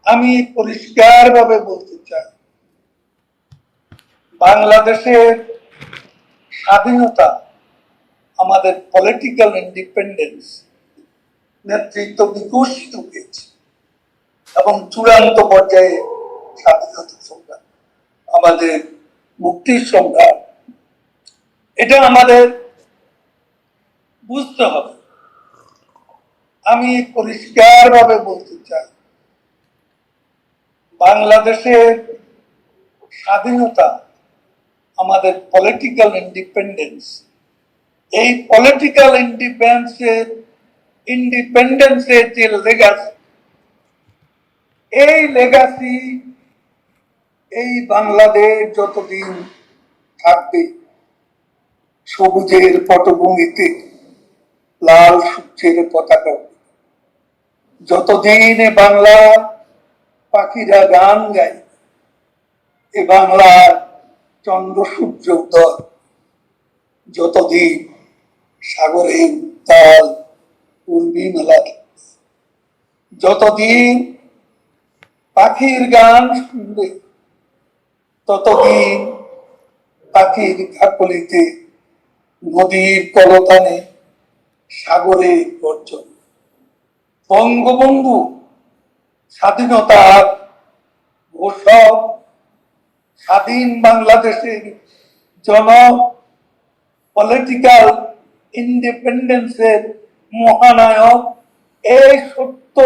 আমি পরিষ্কারভাবে বলতে চাই, বাংলাদেশের স্বাধীনতা, আমাদের পলিটিক্যাল ইন্ডিপেন্ডেন্স নেতৃত্ব বিকশিত হয়েছে এবং চূড়ান্ত পর্যায়ে স্বাধীনতা সংগ্রাম, আমাদের মুক্তির সংগ্রাম, এটা আমাদের বুঝতে হবে। আমি পরিষ্কারভাবে বলতে চাই, বাংলাদেশের স্বাধীনতা, আমাদের পলিটিক্যাল ইন্ডিপেন্ডেন্স, এই পলিটিক্যাল ইন্ডিপেন্ডেন্সের যে লেগাসি, এই লেগাসি এই বাংলাদেশ যতদিন থাকবে, সবুজের পটভূমিতে লাল সূর্যের পতাকা, যতদিন বাংলা পাখিরা গান গায়, এ বাংলার চন্দ্র সূর্য উদয়, যতদিন সাগরের উত্তাল পূর্বী মেলা, যতদিন পাখির গান শুনবে, ততদিন পাখির কাকলিতে, নদীর কলতানে, সাগরের গর্জন। বঙ্গবন্ধু স্বাধীনতার ঘোষক, স্বাধীন বাংলাদেশের জন পলিটিক্যাল ইন্ডিপেন্ডেন্সের মহানায়ক, এই সত্য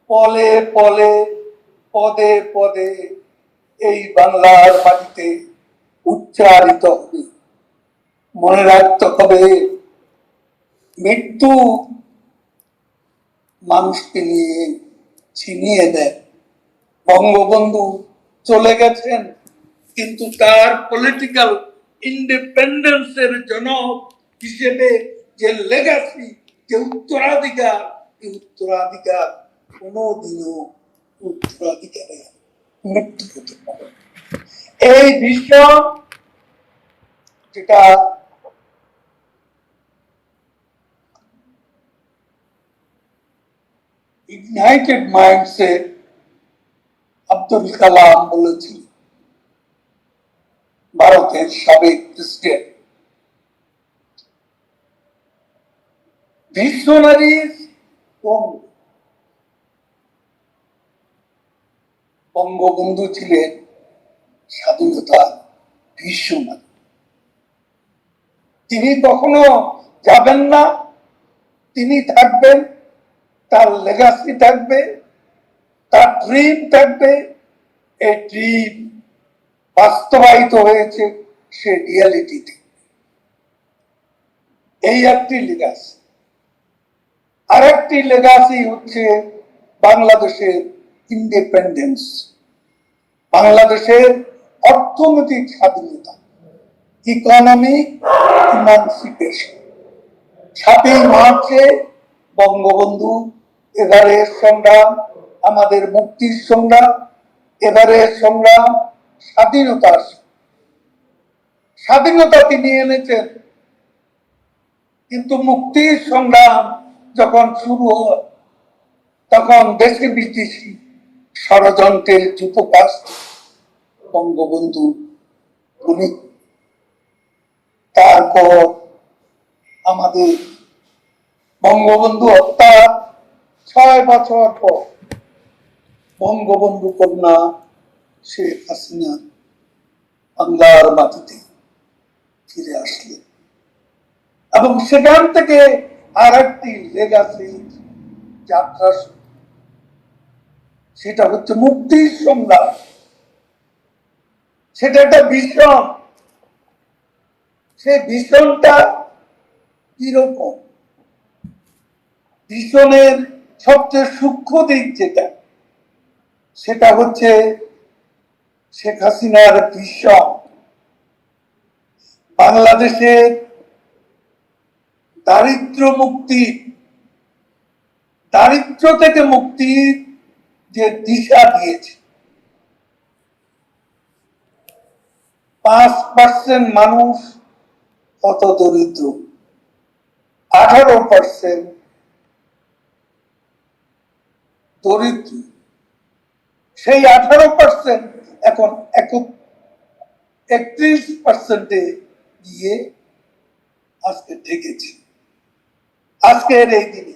পলে পলে, পদে পদে এই বাংলার মাটিতে উচ্চারিত হবে। মনে রাখতে হবে, মৃত্যু মানুষকে নিয়ে ছিনিয়ে দেয়। বঙ্গবন্ধু চলে গেছেন, কিন্তু তার পলিটিক্যাল ইন্ডিপেন্ডেন্সের জনক হিসেবে যে লেগাসি, যে উত্তরাধিকার, এই উত্তরাধিকার কোনোদিনও উত্তরাধিকারে মৃত্যু হতে পারে। এই বিষয় যেটা ইগনাইটেড মাইন্ডসে আব্দুল কালাম বলেছিল, ভারতের সাবেক প্রেসিডেন্ট, ভিশনারিজ বঙ্গবন্ধু ছিলেন স্বাধীনতা ভিশনারি। তিনি কখনো যাবেন না, তিনি থাকবেন, তার লেগাসি থাকবে, তার ড্রিম থাকবে। এই ড্রিম বাস্তবায়িত হয়েছে সে রিয়ালিটিতে। এই একটি লেগাসি। আরেকটি লেগাসি হচ্ছে বাংলাদেশের ইন্ডিপেন্ডেন্স, বাংলাদেশের অর্থনৈতিক স্বাধীনতা, ইকোনমিক ইমানসিপেশন। 7ই মার্চে বঙ্গবন্ধু এবারের সংগ্রাম, আমাদের মুক্তির সংগ্রাম, এবারের সংগ্রাম স্বাধীনতার, স্বাধীনতা তিনি এনেছেন, কিন্তু মুক্তির সংগ্রাম যখন শুরু হয়, তখন দেশে বিদেশি ষড়যন্ত্রের যুপকাশ বঙ্গবন্ধু উনি। তারপর আমাদের বঙ্গবন্ধু হত্যা 6 বছর পর বঙ্গবন্ধু কন্যা শেখ হাসিনা বাংলার মাটিতে ফিরে আসলেন এবং সেখান থেকে আর একটি লেগাসি যাত্রা, সেটা হচ্ছে মুক্তির সংগ্রাম। সেটা একটা ভীষণ, সে ভীষণটা কিরকম? ভীষণের সবচেয়ে সূক্ষ্ম দিক যেটা, সেটা হচ্ছে শেখ হাসিনার ভীষণ বাংলাদেশের দারিদ্র মুক্তি, দারিদ্র থেকে মুক্তির যে দিশা দিয়েছে। 5% মানুষ কত দরিদ্র, 18% দরিদ্র, সেই 18% এখন 31%-এ গিয়ে আজকে ঠেকেছে। আজকের এই দিনে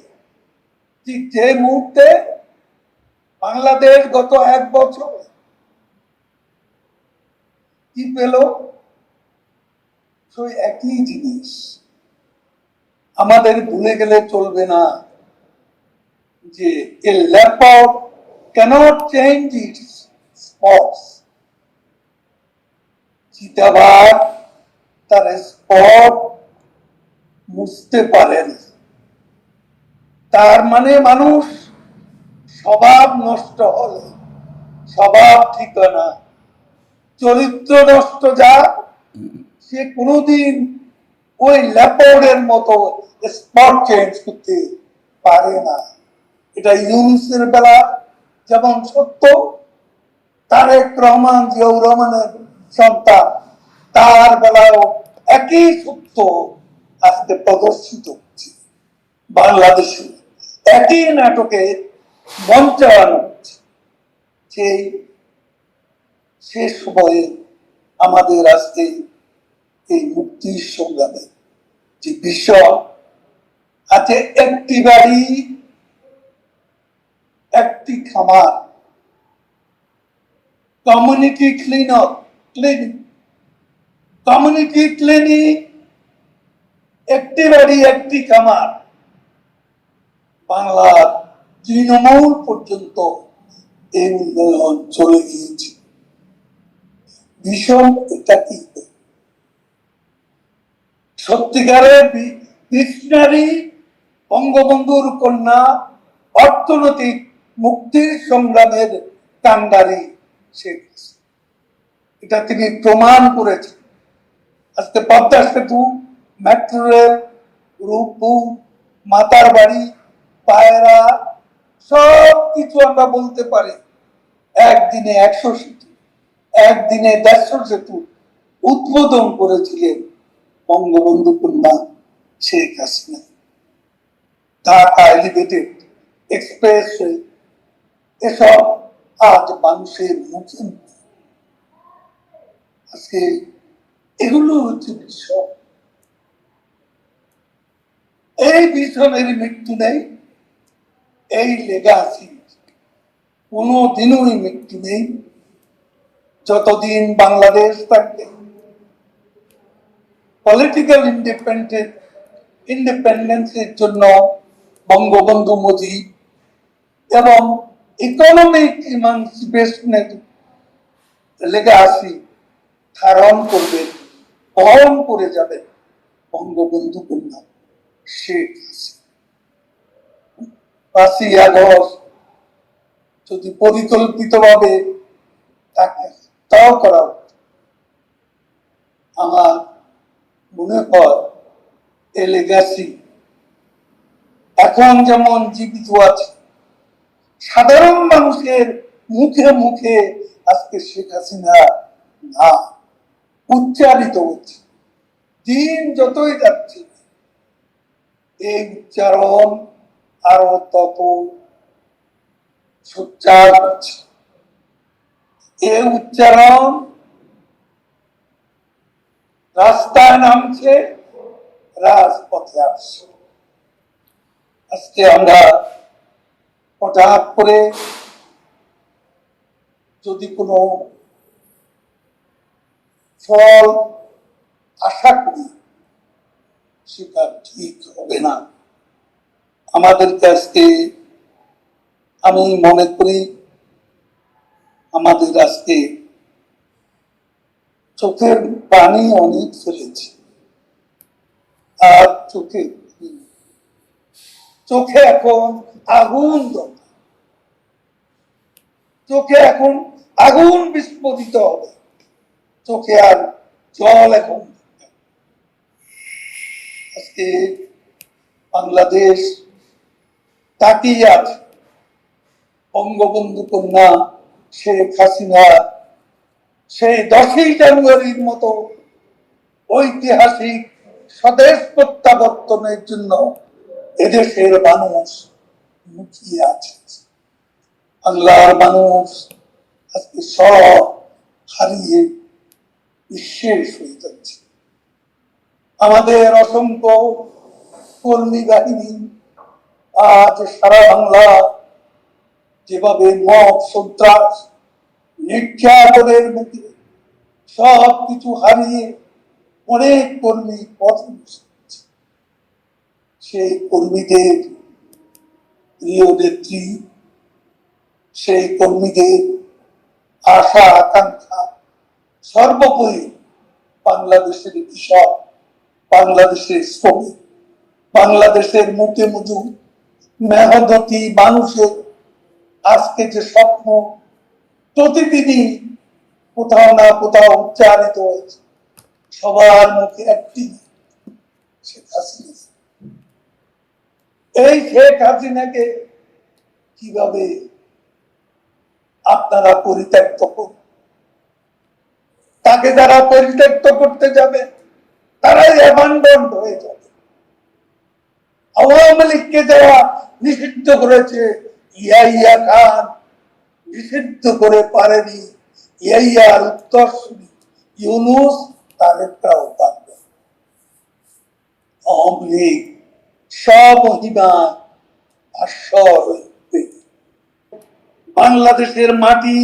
ঠিক যে মুহূর্তে বাংলাদেশ গত 1 বছর কি পেল, সেই একই জিনিস। আমাদের ভুলে গেলে চলবে না যে a leopard cannot change its spots. চিতাবাঘ তার স্পট মুছতে পারে না। তার মানে মানুষ স্বভাব নষ্ট হলে স্বভাব ঠিকানা, চরিত্র নষ্ট যা, সে কোনোদিন ওই ল্যাপোর্ডের মতো স্পট চেঞ্জ করতে পারে না। এটা ইউনুসের বেলা যেমন সত্য, তারেক রহমান জিয়াউর রহমানের সন্তান, তার বেলাও একই সত্য আজকে প্রদর্শিত হচ্ছে। বাংলাদেশে একই নাটকে মঞ্চায়ন হচ্ছে। সেই শেষ সময়ে আমাদের আজকে এই মুক্তির সংগ্রামে যে বিষয় আছে, একটি বাড়ি একটি খামার, কমিউনিটি ক্লিনিক, একটি বাড়ি একটি খামার, বাংলার তৃণমূল পর্যন্ত এই উন্নয়ন চলে গিয়েছে। ভীষণ এটা কি সত্যিকারের মিশনারি বঙ্গবন্ধুর কন্যা, অর্থনৈতিক মুক্তির সংগ্রামের কান্ডারি শেখ হাসিনা। এটা তিনি প্রমাণ করেছেন। আজকে পদ্মা সেতু, মেট্রো রেল, রূপপুর, মাতার বাড়ি, পায়রা, সব কিছু আমরা বলতে পারি একদিনে 100 সেতু, একদিনে 150 সেতু উদ্বোধন করেছিলেন বঙ্গবন্ধু কন্যা শেখ হাসিনা। ঢাকা এলিভেটেড এক্সপ্রেসওয়ে, এসব আজ মানুষের মুখে। আজকে এগুলো হচ্ছে বিষয়। এই বিষয়ের মৃত্যু নেই, এই লেগাসি কোনদিনই মৃত্যু নেই। যতদিন বাংলাদেশ থাকবে, পলিটিক্যাল ইন্ডিপেন্ডেন্সের জন্য বঙ্গবন্ধু মুজিব এবং ইকোনমিক ইমানসিপেশনের লেগাসি ধারণ করবেন, বহন করে যাবেন বঙ্গবন্ধু কন্যা শেখ হাসিনা। 5ই আগস্ট যদি পরিকল্পিতভাবে তাকে তাও করা, আমার মনে হয় এ লেগাসি এখন যেমন জীবিত আছে, সাধারণ মানুষের মুখে মুখে আজকে শেখ হাসিনা না উচ্চারিত হচ্ছে। দিন যতই যাচ্ছে এই উচ্চারণ আরো তত সোচ্চার হচ্ছে। এই উচ্চারণ রাস্তায় নামছে, রাজপথে আসছে। আজকে আমরা হঠাৎ করে যদি কোনো ফল আশা করি, সেটা ঠিক হবে না। আমাদের কাছে আমি মনে করি আমাদের আজকে চোখের পানি অনেক ফেলেছি, আর চোখে এখন আগুন দরকার। চোখে এখন আগুন বিস্ফোরিত হবে, চোখে আর জল এখন। আজকে বাংলাদেশ তাকিয়ে আছে বঙ্গবন্ধু কন্যা শেখ হাসিনা সেই 10ই জানুয়ারির মতো ঐতিহাসিক স্বদেশ প্রত্যাবর্তনের জন্য এদেশের মানুষ মুখিয়ে আছে। বাংলার মানুষ আজকে সব হারিয়ে নিঃশেষ হয়ে যাচ্ছে। আমাদের অসংখ্য কর্মী বাহিনী আজ সারা বাংলা যেভাবে মব সন্ত্রাস নির্যাতনের মুখে সব কিছু হারিয়ে অনেক কর্মী পথে বসেছে। সেই কর্মীদের প্রিয় নেত্রী, সেই কর্মীদের আশা আকাঙ্ক্ষা সর্বোপরি বাংলাদেশের কৃষক, বাংলাদেশের শ্রমিক, বাংলাদেশের মুখে মজুর মেহনতি মানুষের আজকে যে স্বপ্ন প্রতিদিনই কোথাও না কোথাও উচ্চারিত হয়েছে, সবার মুখে একটি শেখ হাসিনা। এই শেখ হাসিনাকে কিভাবে আপনারা পরিত্যক্ত করুন? তাকে যারা পরিত্যক্ত করতে যাবে তারাই অ্যাবান্ডন হয়ে যাবে। আওয়ামী লীগকে যারা নিষিদ্ধ করেছে, ইয়াহিয়া খান নিষিদ্ধ করে পারেনি, ইয়াহিয়ার উত্তরসূরি ইউনূস তারেকটাও পারবে। আওয়ামী লীগ স্বমহিমায় ভাস্বর হয়ে বাংলাদেশের মাটি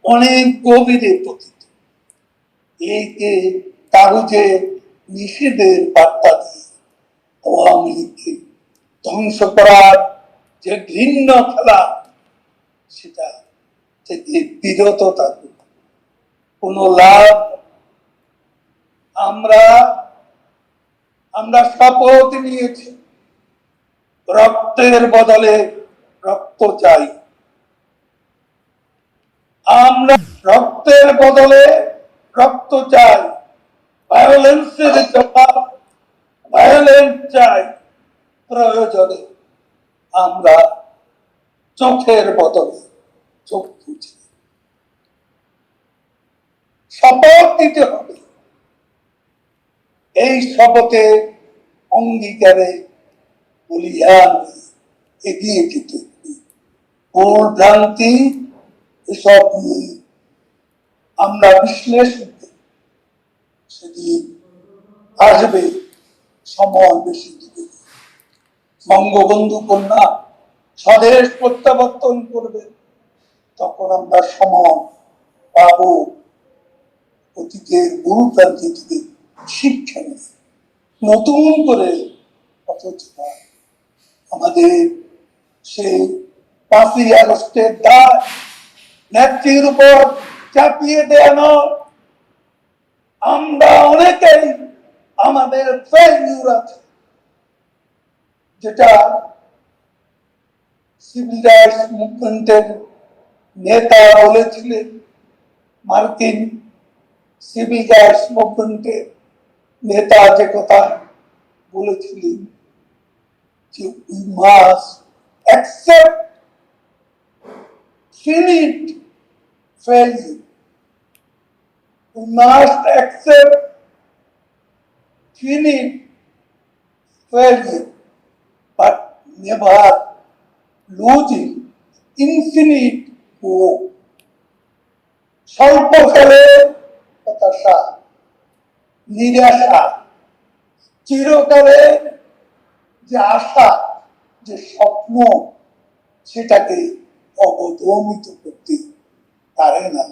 অনেক গভীরে পতিত। একে কাগজে নিষেধের বার্তা দিয়ে আওয়ামী লীগকে ধ্বংস করার যে ঘৃণ্য খেলা, সেটা থেকে বিরত থাকুক, কোনো লাভ। আমরা শপথ নিয়েছি রক্তের বদলে রক্ত চাই। আমরা রক্তের বদলে রক্ত চাই, ভায়োলেন্সের জবাব ভায়োলেন্স চাই। প্রয়োজনে আমরা চোখের বদলে চক্ষু চাই। শপথ নিতে হবে, এই শপথে অঙ্গীকারে বলিয়ান এগিয়ে যেতে ভুল ভ্রান্তি এসব নিয়ে আমরা বিশ্লেষণ সেদিন আসবে, সময় বেশি দিবে। বঙ্গবন্ধু কন্যা স্বদেশ প্রত্যাবর্তন করবে, তখন আমরা সময় পাব অতীতের ভুল ভ্রান্তি থেকে শিক্ষা নেই, নতুন করে অথচ আমাদের সেই 5ই আগস্টের দায় নেত্রীর উপর চাপিয়ে দেওয়ানো। আমরা অনেকেই আমাদের ফেইলিউর আছে, যেটা সিভিল রাইটস মুভমেন্টের নেতা বলেছিলেন, মার্কিন সিভিল রাইটস মুভমেন্টের নেতা যে কথা বলেছিলেন যে we must accept finite failure. We must accept finite failure, but never losing infinite hope. স্বল্পকালের হতাশা, নিরাশা, চিরকালের যে আশা, যে স্বপ্ন, সেটাকে অবদমিত করতে পারে না।